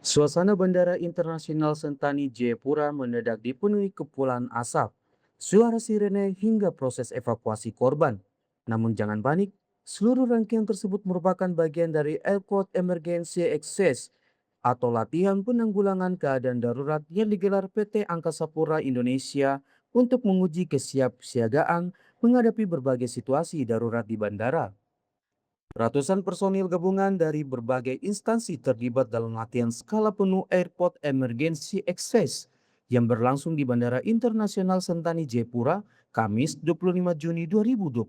Suasana Bandara Internasional Sentani Jayapura mendadak dipenuhi kepulan asap, suara sirene hingga proses evakuasi korban. Namun jangan panik, seluruh rangkaian tersebut merupakan bagian dari Airport Emergency Access atau latihan penanggulangan keadaan darurat yang digelar PT Angkasa Pura Indonesia untuk menguji kesiapsiagaan menghadapi berbagai situasi darurat di bandara. Ratusan personil gabungan dari berbagai instansi terlibat dalam latihan skala penuh Airport Emergency Access yang berlangsung di Bandara Internasional Sentani Jayapura, Kamis 25 Juni 2026.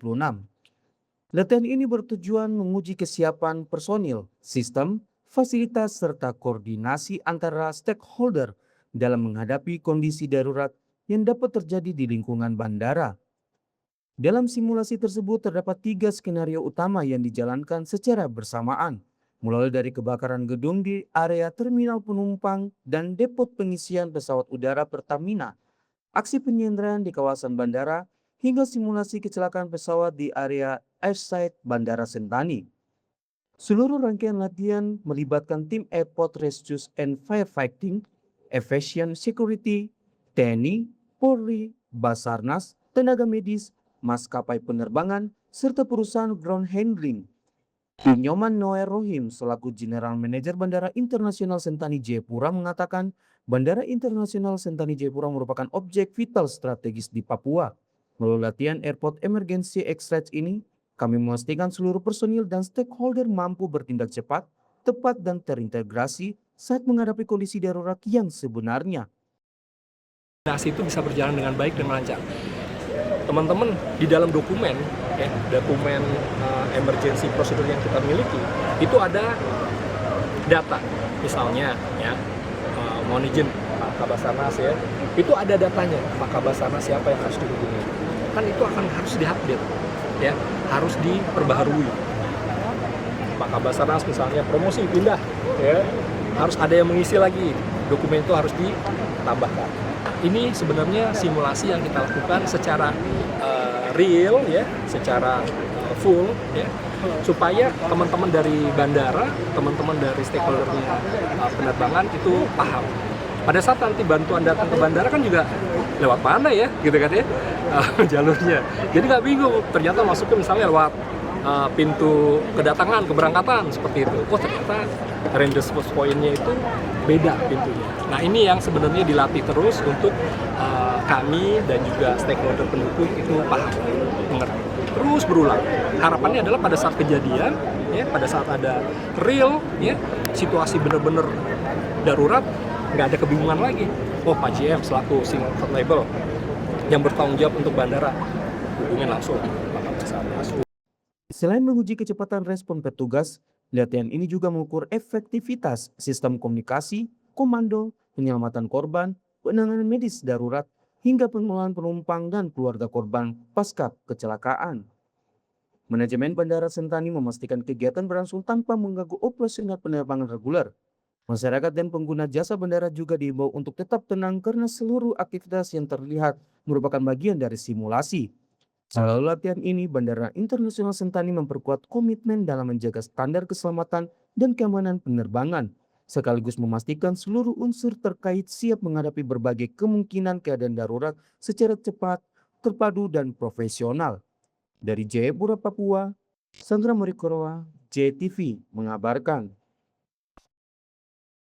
Latihan ini bertujuan menguji kesiapan personil, sistem, fasilitas, serta koordinasi antara stakeholder dalam menghadapi kondisi darurat yang dapat terjadi di lingkungan bandara. Dalam simulasi tersebut terdapat tiga skenario utama yang dijalankan secara bersamaan, mulai dari kebakaran gedung di area terminal penumpang dan depot pengisian pesawat udara Pertamina, aksi penyanderaan di kawasan bandara, hingga simulasi kecelakaan pesawat di area airside Bandara Sentani. Seluruh rangkaian latihan melibatkan tim Airport Rescue and Firefighting, Aviation Security, TNI, Polri, Basarnas, tenaga medis, maskapai penerbangan, serta perusahaan ground handling. Nyoman Noer Rohim selaku General Manager Bandara Internasional Sentani Jayapura mengatakan Bandara Internasional Sentani Jayapura merupakan objek vital strategis di Papua. Melalui latihan Airport Emergency Extract ini, kami memastikan seluruh personil dan stakeholder mampu bertindak cepat, tepat, dan terintegrasi saat menghadapi kondisi darurat yang sebenarnya. Koordinasi itu bisa berjalan dengan baik dan lancar. Teman-teman di dalam dokumen, dokumen emergency procedure yang kita miliki, itu ada data, misalnya mohon izin Pak Kabasarnas itu ada datanya Pak Kabasarnas siapa yang harus dihubungi, kan itu harus diupdate, harus diperbaharui. Pak Kabasarnas misalnya promosi pindah, harus ada yang mengisi lagi, dokumen itu harus ditambahkan. Ini sebenarnya simulasi yang kita lakukan secara real, secara full, supaya teman-teman dari bandara, teman-teman dari stakeholdernya penerbangan itu paham. Pada saat nanti bantuan datang ke bandara kan juga lewat mana gitu kan jalurnya. Jadi nggak bingung, ternyata masuknya misalnya lewat pintu kedatangan, keberangkatan, seperti itu. Oh ternyata range response point-nya itu beda pintunya. Nah ini yang sebenarnya dilatih terus untuk kami dan juga stakeholder pendukung itu paham, mengerti. Terus berulang. Harapannya adalah pada saat kejadian, pada saat ada real, situasi benar-benar darurat, nggak ada kebingungan lagi. Oh Pak GM selaku single label yang bertanggung jawab untuk bandara, hubungin langsung. Selain menguji kecepatan respon petugas, latihan ini juga mengukur efektivitas sistem komunikasi, komando, penyelamatan korban, penanganan medis darurat, hingga pengelolaan penumpang dan keluarga korban pasca kecelakaan. Manajemen Bandara Sentani memastikan kegiatan berlangsung tanpa mengganggu operasional penerbangan reguler. Masyarakat dan pengguna jasa bandara juga diimbau untuk tetap tenang karena seluruh aktivitas yang terlihat merupakan bagian dari simulasi. Melalui latihan ini, Bandara Internasional Sentani memperkuat komitmen dalam menjaga standar keselamatan dan keamanan penerbangan, sekaligus memastikan seluruh unsur terkait siap menghadapi berbagai kemungkinan keadaan darurat secara cepat, terpadu, dan profesional. Dari Jayapura, Papua, Sandra Morikorowa, JTV mengabarkan.